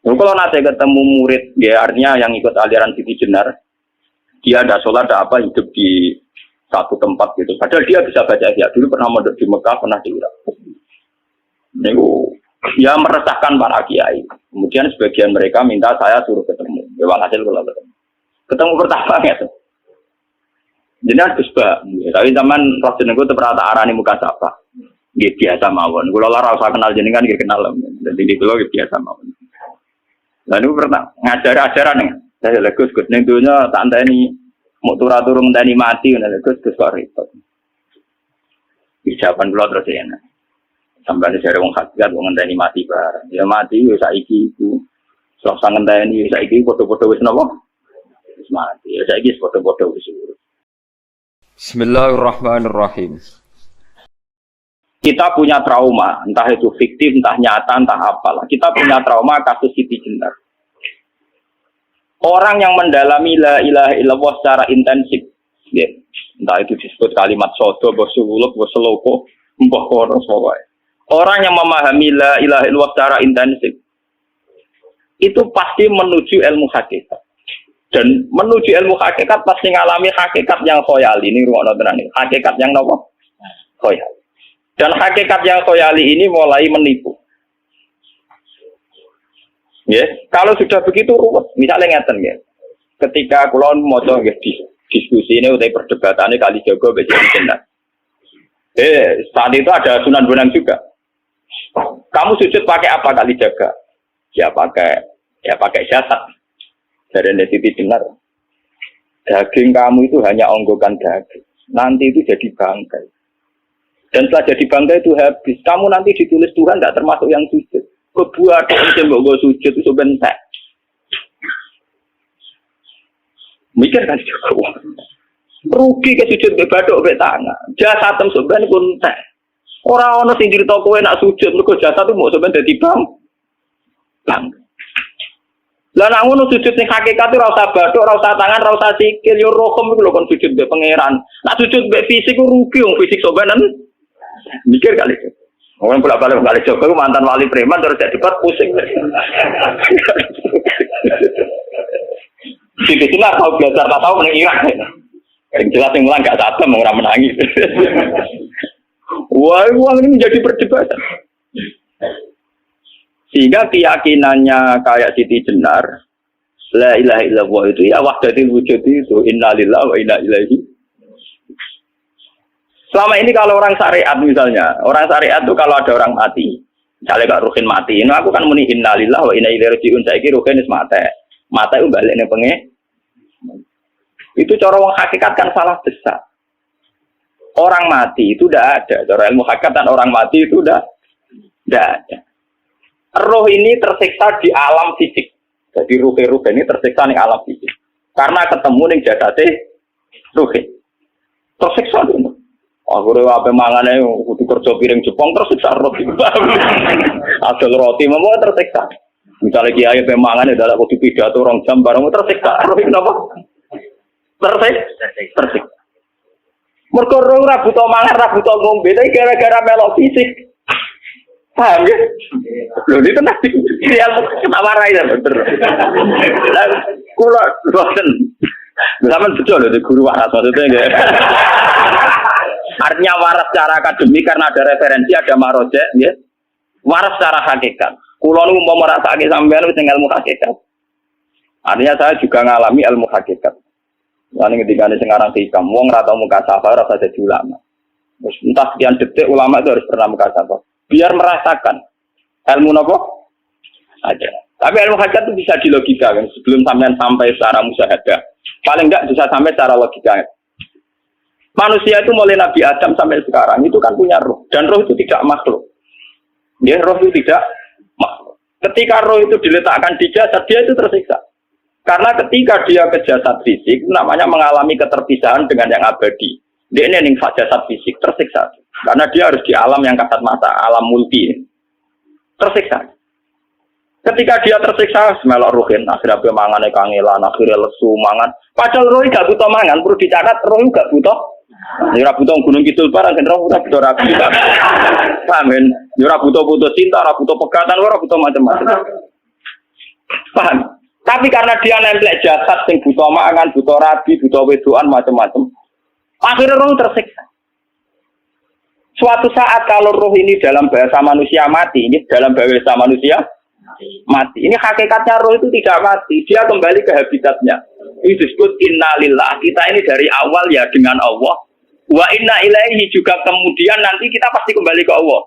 Kalau nanti ketemu murid, dia artinya yang ikut aliran Siti Jenar, dia ada sholat, ada apa, hidup di satu tempat gitu. Padahal dia bisa baca Ihya. Dulu pernah mondok di Mekah, pernah di Irak. Itu ya meresahkan para kiai. Kemudian sebagian mereka minta saya suruh ketemu. Ya hasil kalau ketemu. Ketemu pertama gitu. Jadi harus tapi zaman roh jenengku terperata arani muka sapa. Nggih biasa mawon. Kula ora usah kenal jenengan nggih kenal. Dadi kula biasa mawon. Lalu pernah ngajar-ajaran nih. Saya legus Gus ning donya tak enteni mau turun ngenteni mati ngono Gus kok repot. Ucapan kula terus enak. Sampai ada wong hakikat wong ngenteni mati bareng. Ya mati wis saiki iku. Sok ngenteni saiki padha-padha wis napa? Wis mati. Ya saiki padha-padha wis urip. Bismillahirrahmanirrahim. Kita punya trauma, entah itu fiktif, entah nyata, entah apalah. Kita punya trauma kasus Siti Jenar. Orang yang mendalami la ilaha illallah secara intensif, ya, entah itu disebut kalimat sodo, bosuluk, boseloko, mbah kono pokoknya. Orang yang memahami la ilaha illallah secara intensif, itu pasti menuju ilmu hakikat. Dan menuju ilmu hakikat pasti ngalami hakikat yang khoyali. Ini ruang tenan ini. Hakikat yang apa? Khoyali. Dan hakikat yang khoyali ini mulai menipu. Ya, kalau sudah begitu ruwet. Misalnya ngeten ya. Ketika kulon moco nggih diskusi ini utai perdebatannya kali jago bejo Jenar. Saat itu ada Sunan Bonang juga. Kamu sujud pakai apa kali jaga? Ya pakai jasad. Dari Siti Jenar, daging kamu itu hanya onggokan daging. Nanti itu jadi bangkai. Dan setelah jadi bangkai itu habis. Kamu nanti ditulis Tuhan tidak termasuk yang sujud. Kebuat yang gue sujud itu sebentar. Mikir kan juga. Rugi ke sujud ke badok ke tangan. Jasa tem sebenarnya pun teh. Orang-orang sing cerita kowe nak sujud mergo jasa itu mau sebenarnya jadi bang. Lah nek ngono sujud ning hakikat ora usah bathuk, ora usah tangan, ora usah sikil, yo rohom iku lho kon sujud mbek pangeran. Nek sujud mbek fisik ku rugi wong fisik sobanan. Mikir kali itu. Wong bolak-balik kali Joko mantan wali preman terus jadi debat pusing. Siti Jenar tahu belajar tak tahu ning Irak. Yang jelas yang mulang gak satem ora menangis. Wah, uang ini menjadi perdebatan. Sehingga keyakinannya kayak Siti Jenar, la ilaha illallah itu ya wahdatul wujud itu innalillahi wa inna ilaihi. Selama ini kalau orang syariat misalnya, orang syariat itu kalau ada orang mati, misalnya Kak Ruhin mati, ini aku kan muni innalillahi wa inna ilaihi raji'un, saiki Ruhin wis mate. Mate itu balik ning pengen. Itu cara wong hakikat kan salah besar. Orang mati itu tidak ada, cara ilmu hakikat dan orang mati itu tidak ada. Roh ini tersiksa di alam fisik. Jadi ruh-ruh ini tersiksa di alam fisik. Karena ketemu ning jasate ruh. Tersiksa itu. Aku ora ape mangane kudu kerja piring Jepang tersiksa roti. Asal roti memang tersiksa. Misalnya kiai ape mangane dadak kudu pidato 2 jam bareng tersiksa. Roh kenapa? Tersiksa. Mergo roh ora buta mangan, ora buta ngombe, tapi gara-gara melok fisik. Paham ya? Loh ini tenang ini yang warai ya bener. Kula boten. Sampeyan betul lho guru waras maksudnya enggak. Artinya waras secara akademik karena ada referensi, ada marojek ya. Waras secara hakikat. Kula nu mau merasake sampean wis ilmu hakikat. Artinya saya juga ngalami ilmu hakikat. Lan ketika ini sekarang hikam wong ora tau muka safar ora jadi ulama. Terus entah sekian detik ulama itu harus pernah muka safar. Biar merasakan ilmu nopo aja. Tapi ilmu hakikat itu bisa dilogika kan sebelum sampai secara musyahadah. Paling enggak bisa sampai secara logika. Manusia itu mulai Nabi Adam sampai sekarang itu kan punya roh dan roh itu tidak makhluk. Ya, roh itu tidak makhluk. Ketika roh itu diletakkan di jasad dia itu tersiksa. Karena ketika dia ke jasad fisik namanya mengalami keterpisahan dengan yang abadi. Dia ini ning jasad fisik tersiksa. Karena dia harus di alam yang kasat mata, alam multi. Tersiksa. Ketika dia tersiksa, semelok ruhin, akhirnya dia mangan kangelan, akhirnya lesu mangan. Padahal roh gak butuh mangan, perlu dicatat roh gak butuh. Ora butuh gunung kidul barang, roh ora butuh rapi. Paham kan? Ora butuh cinta, ora butuh pegatan, ora butuh macam-macam. Tapi karena dia nemplek jasad sing buta mangan, buta rabi, buta wedoan macam-macam. Akhirnya roh tersiksa. Suatu saat kalau roh ini dalam bahasa manusia mati, ini dalam bahasa manusia mati. Ini hakikatnya roh itu tidak mati, dia kembali ke habitatnya. Itu disebut innalillah. Kita ini dari awal ya dengan Allah. Wa inna ilaihi juga kemudian nanti kita pasti kembali ke Allah.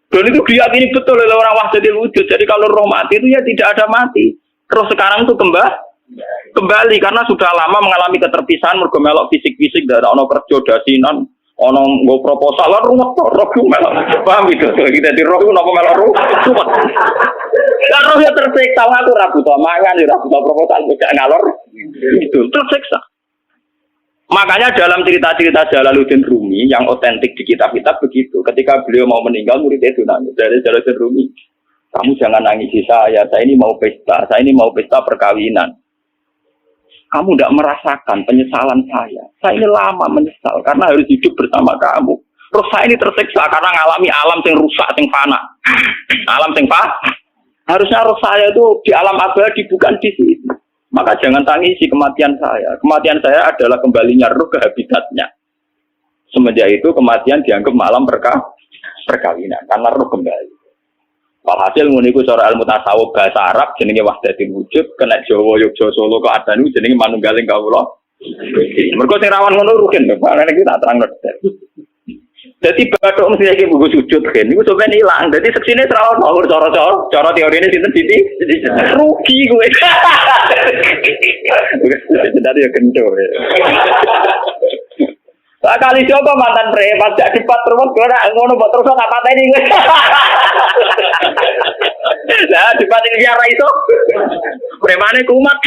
Dan itu diyakini betul oleh orang wahdatul wujud. Jadi kalau roh mati itu ya tidak ada mati. Roh sekarang itu kembali karena sudah lama mengalami keterpisahan mergo melok fisik-fisik dari ono kerja dasinan, ono nggo proposal lan ruwet roh melok. Paham itu? Kita di roh napa melok ruwet. Lah roh ya tersiksa aku ora butuh mangan, ora butuh proposal bocah ngalor. Itu tersiksa. Makanya dalam cerita-cerita Jalaluddin Rumi yang otentik di kitab-kitab begitu. Ketika beliau mau meninggal, muridnya itu nangis. Dari Jalaluddin Rumi, kamu jangan nangisi saya ini mau pesta, saya ini mau pesta perkawinan. Kamu tidak merasakan penyesalan saya ini lama menyesal, karena harus hidup bersama kamu. Terus saya ini tersiksa karena mengalami alam yang rusak, yang fana. Alam yang fana. Harusnya roh saya itu di alam abadi, bukan di sini. Maka jangan tangisi kematian saya. Kematian saya adalah kembalinya roh ke habitatnya. Semenjak itu kematian dianggap malam perkawinan. Karena roh kembali. Walhasil nguniku cara ilmu tasawuf bahasa Arab jenenge wahdatul wujud. Kena Jawa, Yogyo, Solo, Keadaan itu jenenge manunggaling kawula. Mergo sing rawan ngono rugen. Karena iki tak terangno. Jadi batok mesti lagi buku sujud kan, itu sebenarnya hilang. Jadi seksine terawat mau cara teori ini sinten jadi rugi gue. Jadi ya kendo. Kali coba mantan preman jak debat terus gue nak ngono buat terus apa tadi gue. Nah debat ini biar itu premane kumat.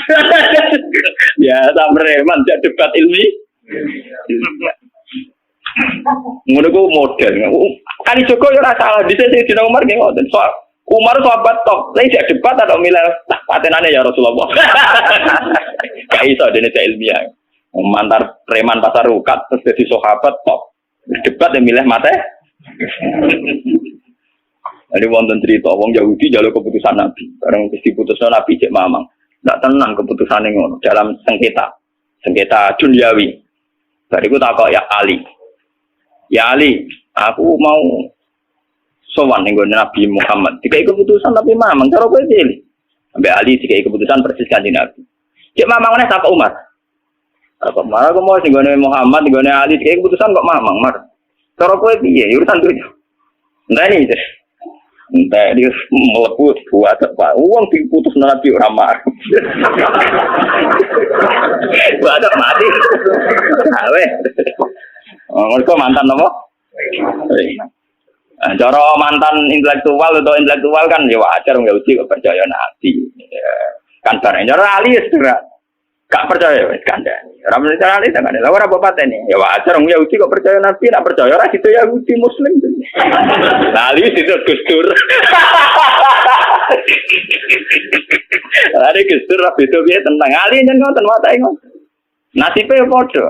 Biasa preman jak debat ilmi. Ngono ku model. Kali Joko yo ora salah, dhisik dina Umar nggih ngoten. Soal Umar sahabat top, lha jak debat atau milih patenane ya Rasulullah. Gak iso dene ilmiah. Mantar preman pasar ukat terus dadi sahabat top. Debat ya milih mate. Ada wonten cerita wong Yahudi njaluk keputusan Nabi. Bareng wis diputusno Nabi cek mamang. Ndak tenang keputusane ngono dalam sengketa duniawi. Bariku takok ya Ali. Ya Ali, aku mau sowan ning Nabi Muhammad. Dikai keputusan Nabi Mamang, cara kowe pilih. Sampai Ali dikai keputusan persis kanjeng Nabi. Cek Mamang meneh tak Umar. Apa marah aku mau sing Muhammad, ning Ali dikai keputusan kok Mamang, Mar. Cara kowe piye? Urusan duit. Enteni iki. Entah dia meleput buat apa? Uang diputus Nabi ora mar. Buat mati. Awe. Mereka mantan apa? Cara mantan intelektual kan ya wajar nggak uji kok percaya Nabi. Kan bareng cara Ali ya gak percaya wis kandhani. Ora percaya Ali kan lha ora apa patene. Ya wajar nggak uji kok percaya Nabi, nak percaya ora itu Yahudi Muslim. Ali itu Gusdur. Ali Gusdur itu piye tentang Ali nyen ngoten watake ngoten. Nasibe padha.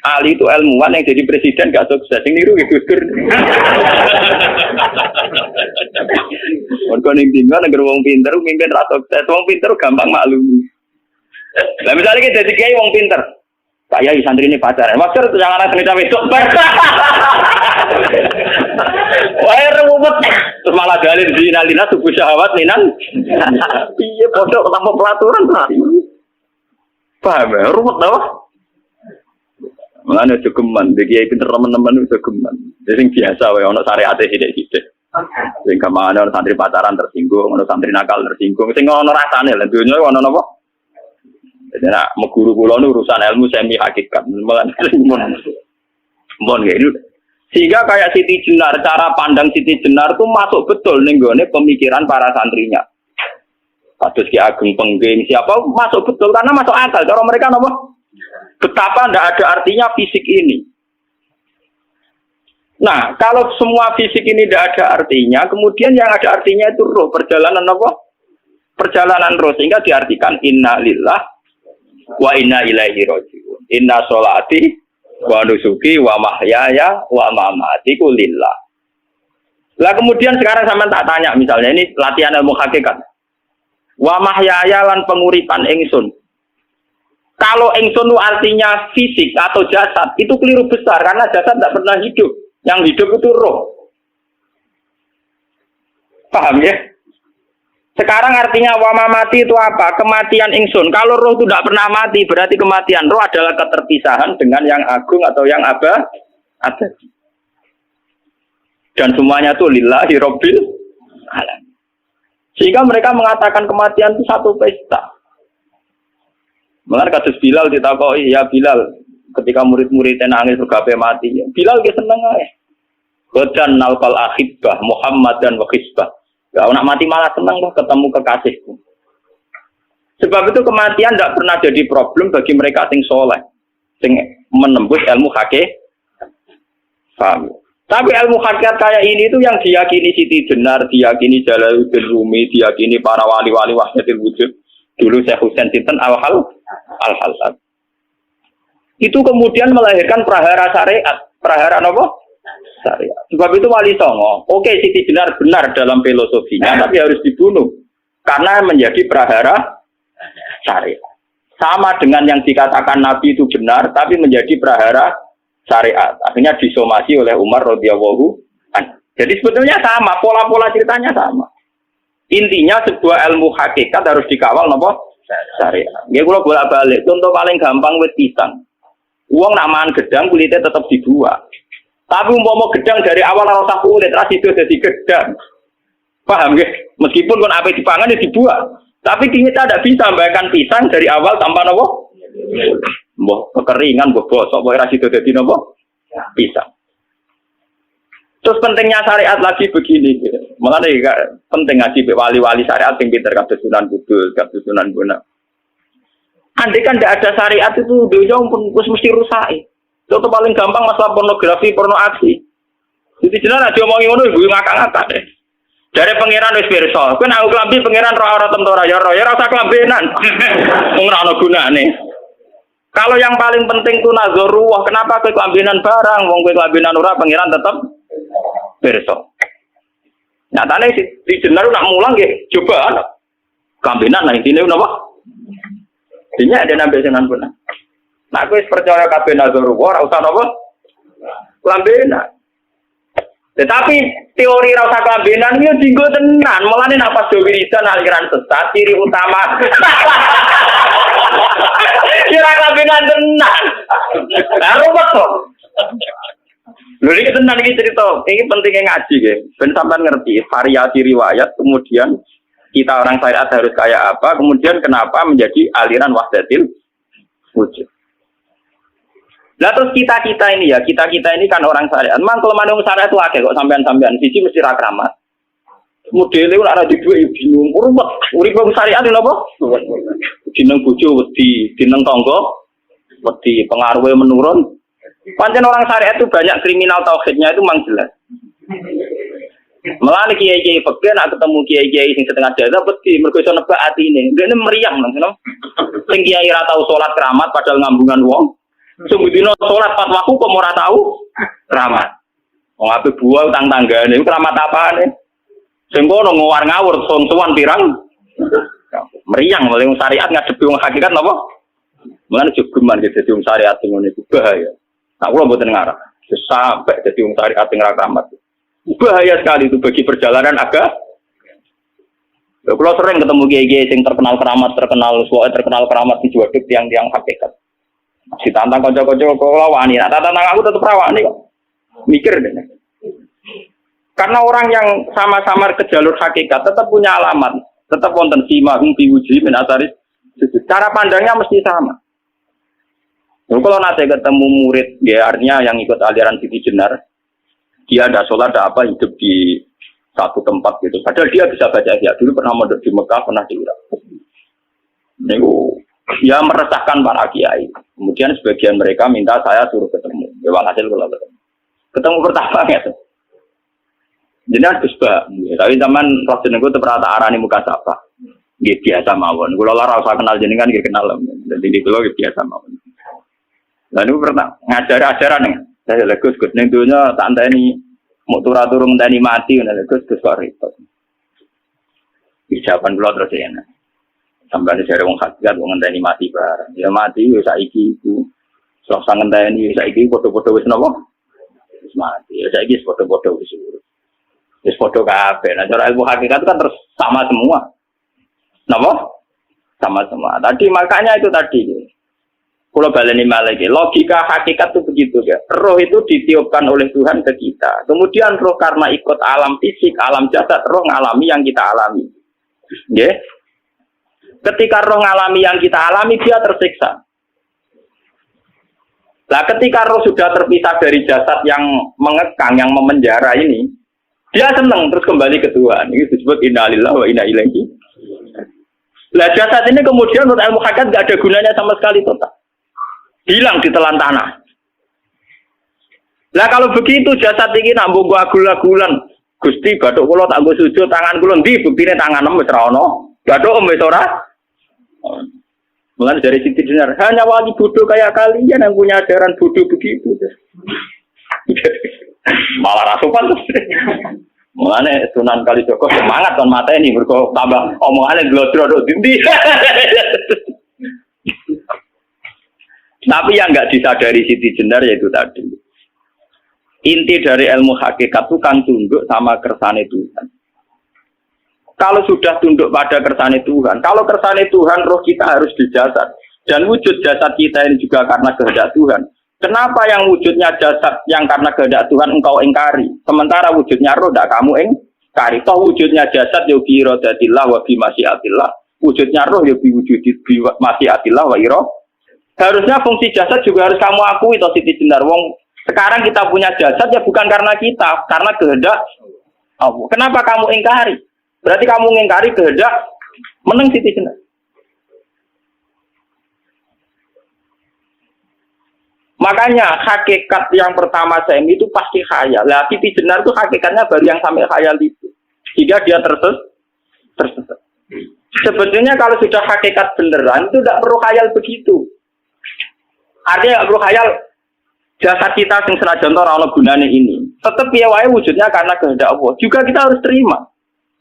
Ali itu ilmuwan yang jadi presiden gak sukses, yang niru gitu Gus Dur. Mergo ning dina negara wong pinter mimpin ra sukses, wong pinter gampang maklumi. Lah misalnya kita jadi kiai wong pinter. Kayak santri ini pacaran. Maksud jangan ana cerita besok. Wah, ruwet. Terus malah dalil dinalina subuh syahwat minan. Piye bodoh tanpa pelaturan ta. Paham ya? Ruwet tau. Mana jogeman, dia pinter teman-teman itu jogeman. Jadi biasa, wae ono syariate sithik-sithik. Sing kamane ono santri pacaran tersinggung, ono santri nakal tersinggung. Sing ono rasane lha dunya ono napa? Jadi nak meguru kula nu urusan ilmu semi hakikat. Mon gitu. Sehingga kayak Siti Jenar, cara pandang Siti Jenar tuh masuk betul ning gone pemikiran para santrinya. Kados Ki Ageng Pengging siapa masuk betul karena masuk akal. Cara mereka napa? Betapa tidak ada artinya fisik ini. Nah, kalau semua fisik ini tidak ada artinya, kemudian yang ada artinya itu roh, perjalanan apa? Perjalanan roh, sehingga diartikan inna lillah wa inna ilaihi raji'un. Inna sholati wa nusuki wa mahyaya wa mamatiku lillah. Lah kemudian sekarang sampean tak tanya misalnya, ini latihan ilmu hakikat. Wa mahyaya lan penguripan ingsun. Kalau ingsun itu artinya fisik atau jasad, itu keliru besar karena jasad tidak pernah hidup. Yang hidup itu roh. Paham ya? Sekarang artinya wama mati itu apa? Kematian ingsun. Kalau roh itu tidak pernah mati, berarti kematian roh adalah keterpisahan dengan yang agung atau yang abadi. Dan semuanya itu lillahi rabbil alamin. Sehingga mereka mengatakan kematian itu satu pesta. Mengenai kasus Bilal ditakoi, ya Bilal, ketika murid-muridnya nangis bergapai mati, Bilal dia seneng aja. Badan nalkal akhibah Muhammad dan wakisbah. Gak nak mati malah senang loh ketemu kekasihku. Sebab itu kematian tidak pernah jadi problem bagi mereka sing soleh, sing menembus ilmu hakikat. Paham? Tapi ilmu hakikat kayak ini itu yang diyakini Siti Jenar, diyakini Jalaluddin Rumi, diyakini para wali-wali wahdatul wujud. Dulu Syekh Husain Sinten Al-Halsad. Itu kemudian melahirkan prahara syariat. Prahara apa? Syariat. Sebab itu Wali Songo, oke Siti Jenar benar dalam filosofinya, tapi harus dibunuh karena menjadi prahara syariat. Sama dengan yang dikatakan Nabi itu benar, tapi menjadi prahara syariat. Akhirnya disomasi oleh Umar radhiyallahu anhu. Jadi sebetulnya sama, pola-pola ceritanya sama. Intinya sebuah ilmu hakikat harus dikawal napa? Syariat. Ya kalau bolak-balik, contoh paling gampang wit pisang. Uang nak mangan gedang kulitnya tetap dibuat. Tapi umpama gedang dari awal ora usah kulit, ras itu jadi gedang. Paham ya? Meskipun kon ape dipangan ya dibuat. Tapi kita tidak bisa membayangkan pisang dari awal tanpa napa? Mbah kekeringan, mbah bosok, mbah ras itu dadi napa? Pisang. Terus pentingnya syariat lagi begini. Makanya penting ngaji wali-wali syariat yang pinter kados Sunan Kudus, kados Sunan Bonang. Andai kan tidak ada syariat itu dunia pun mesti rusak. Contoh paling gampang masalah pornografi, porno aksi. Jadi jenar aja omongi ngono ibu ngakak-ngakak deh. Dari pangeran wis pirsa, kowe nek klambi pangeran roh ora tentu ya rasa klambenan. Wong ora ana gunane. Kalau yang paling penting ku nazarullah, kenapa kowe klambenan barang, wong kowe klambenan ora pangeran tetep pirsa. Nyatane di jenar nak mulang nggih coba ana. Klambenan nah intine napa? Dinya ada nabi Sunan Bonang. Nah, aku percaya kabeh nazarullah ora usah napa? Klambenan. Tetapi teori ora usah klambenan iki dienggo tenan. Mulane nek pas wiridan aliran sesat ciri utama. Kira klambenan tenan. Lah ruwet to. Lha iki tenan iki cerita. Iki pentingnya ngaji nggih. Ben sampean ngerti variasi riwayat kemudian kita orang syariat harus kayak apa, kemudian kenapa menjadi aliran wahdatil wujud. Lah terus kita ini kan orang syariat. Memang kelemahan orang syariat itu akeh kok sampean-sampean siji mesti ra kramat. Modele ora ada duwe bingung. Urip wong syariat lho apa? Dineng bojo wedi, dineng tangga wedi, pengaruhe menurun. Pancen orang syariat itu banyak kriminal tauhidnya itu memang jelas. Malah kiai-kiai fakir nak ketemu kiai-kiai sing setengah jaga wedi mergo iso nebak atine. Dene meriang nang. Sing kiai ra tau salat keramat padahal ngambungan wong. Sembudino sholat 4 waktu kok ora tahu keramat. Wong ape buah utang tanggane iku keramat apane? Sing kono ngawur-ngawur son-sowan pirang. Meriang oleh syariat ngadepi wong hakikat napa? Mulane jogeman dadi wong syariat ngono iku bahaya. Nah kula mboten ngarep. Sampai dadi wong syariat sing ra keramat. Bahaya sekali itu bagi perjalanan agama. Kalau sering ketemu kiai-kiai yang terkenal keramat di Juwaduk tiang-tiang hakikat. Si tantang kocok-kocok kalau wani, nah tantang aku tetap rawani kok. Mikir deh. Karena orang yang sama-sama ke jalur hakikat tetap punya alamat, tetap wonten sima biwuji min asari. Cara pandangnya mesti sama. Kalau nanti ketemu murid, dia artinya yang ikut aliran Siti Jenar, dia ada sholat, ada apa, hidup di satu tempat gitu. Padahal dia bisa baca Ihya. Dulu pernah mondok di Mekah, pernah di Irak. Dia meresahkan para kiai. Kemudian sebagian mereka minta saya suruh ketemu. Ya walhasil kalau ketemu. Ketemu pertama gitu. Jadi harus tapi zaman roh jenengku itu pernah tak arani muka sapa. Dia biasa mawon. Kalau lara usah kenal jenengan, dia kenal. Jadi di kulo biasa mawon. Lalu pernah ngajar-ajaran nih. Saya legus neng dunia tak anteni mau turun tani mati, gus kok repot. Jawaban kula terus ya. Sampai dari wong hakikat wong ngenteni mati bareng. Ya mati wis saiki iku. Selasa ngenteni saiki padha-padha wis napa? Wis mati. Ya saiki wis padha-padha wis urip. Wis padha kabeh. Nah cara ilmu hakikat itu kan terus sama semua. Napa? Sama semua. Tadi makanya itu tadi. Kalau baleni maliki, logika hakikat itu begitu ya. Roh itu ditiupkan oleh Tuhan ke kita. Kemudian roh karena ikut alam fisik, alam jasad, roh ngalami yang kita alami. Ya. Ketika roh ngalami yang kita alami, dia tersiksa. Nah, ketika roh sudah terpisah dari jasad yang mengekang, yang memenjara ini, dia senang terus kembali ke Tuhan. Ini disebut inna lillahi wa inna ilaihi. Nah, jasad ini kemudian menurut ilmu hakikat tidak ada gunanya sama sekali total. Hilang di telan tanah. Lah kalau begitu jasad ini nak mbok agul-agulan. Gusti bathuk kula tak nggo sujud tangan kula ndi buktine tanganem wis ra ono. Bathuk wis ora. Mulane dari Siti Jenar, hanya wali bodoh kayak kalian yang punya ajaran bodoh begitu. Malah ra sopan terus. Mulane Sunan Kalijaga semangat kon mateni mergo tambah omongane glodro ndi. Tapi yang nggak disadari Siti Jenar yaitu tadi. Inti dari ilmu hakikat itu kan tunduk sama kersane Tuhan. Kalau sudah tunduk pada kersane Tuhan, kalau kersane Tuhan roh kita harus di jasad. Dan wujud jasad kita ini juga karena kehendak Tuhan. Kenapa yang wujudnya jasad yang karena kehendak Tuhan engkau ingkari? Sementara wujudnya roh tidak kamu ingkari. Toh wujudnya jasad ya bi iradatillah wa bi masyiatillah. Wujudnya roh ya bi wujudi bi masyiatillah wa iradatillah. Harusnya fungsi jasad juga harus kamu akui toh Siti Jenar. Wong sekarang kita punya jasad ya bukan karena kita, karena kehendak Allah. Kenapa kamu ingkari? Berarti kamu ingkari kehendak meneng Siti Jenar. Makanya hakikat yang pertama saya itu pasti khayal. Lah Siti Jenar itu hakikatnya baru yang sampai khayal itu. Sehingga dia tersesat. Sebetulnya kalau sudah hakikat beneran itu tidak perlu khayal begitu. Artinya nggak perlu khayal jasad kita yang senajan ora ana gunane ini. Tetap ya wae wujudnya karena kehendak Allah. Juga kita harus terima.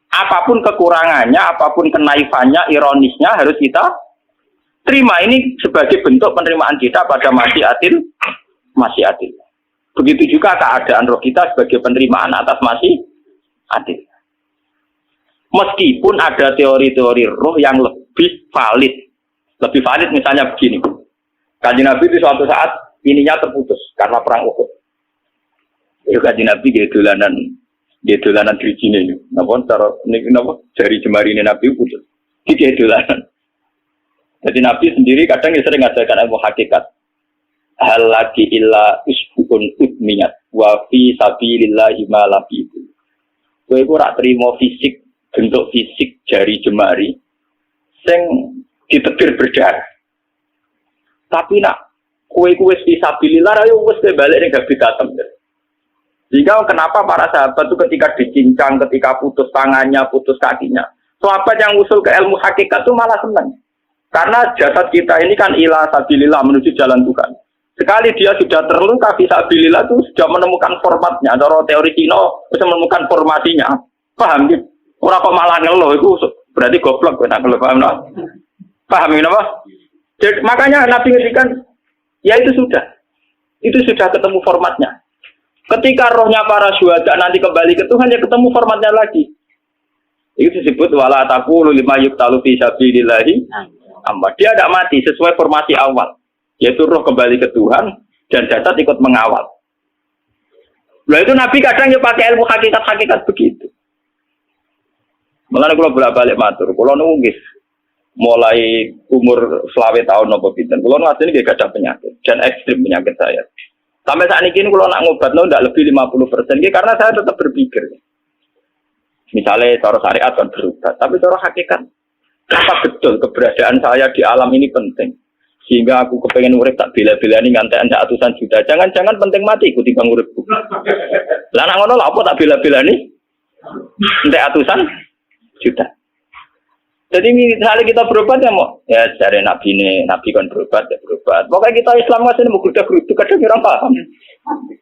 Apapun kekurangannya, apapun kenaifannya, ironisnya harus kita terima. Ini sebagai bentuk penerimaan kita pada masyiatil. Begitu juga keadaan roh kita sebagai penerimaan atas masyiatil. Meskipun ada teori-teori roh yang lebih valid. Lebih valid misalnya begini. Kanjeng Nabi itu suatu saat ininya terputus karena perang Uhud. Itu Kanjeng Nabi dia dolanan dirijine ini. Napa cara niki napa jari jemari ini Nabi putus. Dia dolanan. Jadi Nabi sendiri kadang sering ngajarkan ilmu hakikat. Hal lagi illa usbun udmiyat wa fi sabilillahi ma labitu. Kowe ora trimo fisik, bentuk fisik jari jemari sing ditebir berdarah. Tapi nak kue fisabilillah ayo wis balik ning gabi katem. Jika kenapa para sahabat itu ketika dicincang, ketika putus tangannya, putus kakinya, sahabat yang usul ke ilmu hakikat itu malah senang. Karena jasad kita ini kan ila sabilillah menuju jalan Tuhan. Sekali dia sudah terluka fisabilillah itu sudah menemukan formatnya. Cara teori Cina bisa menemukan formasinya. Paham gitu? Orang kok malah ngeluh itu berarti goblok nak ngeluh paham no? Paham ini apa? Jadi, makanya Nabi ngertikan, ya itu sudah ketemu formatnya. Ketika rohnya para syuhada nanti kembali ke Tuhan, ya ketemu formatnya lagi. Itu disebut wala taqulu lima yuqtalu fi sabilillahi amma. Dia tidak mati sesuai formasi awal, yaitu roh kembali ke Tuhan dan jasad ikut mengawal. Nah itu Nabi kadang ya pakai ilmu hakikat begitu. Mulane kula bolak-balik matur, kula nunggis mulai umur selawe tahun nopo pinten. Kulo asline nggih gadah penyakit dan ekstrim penyakit saya. Sampai saat ini kulo nak ngobatno ndak lebih 50% karena saya tetap berpikir. Misalnya cara syariat kan berobat, tapi cara hakikat apa betul keberadaan saya di alam ini penting. Sehingga aku kepengen urip tak bela-belani ngantek atusan juta. Jangan-jangan penting mati ikuti bang uripku. Lah nak ngono lha apa tak bela-belani? Ngantek atusan juta. Jadi misalnya kita berobat ya mau, ya cari nabi kan berobat ya berobat. Pokoknya kita Islam masih mau geruduk kadang orang paham.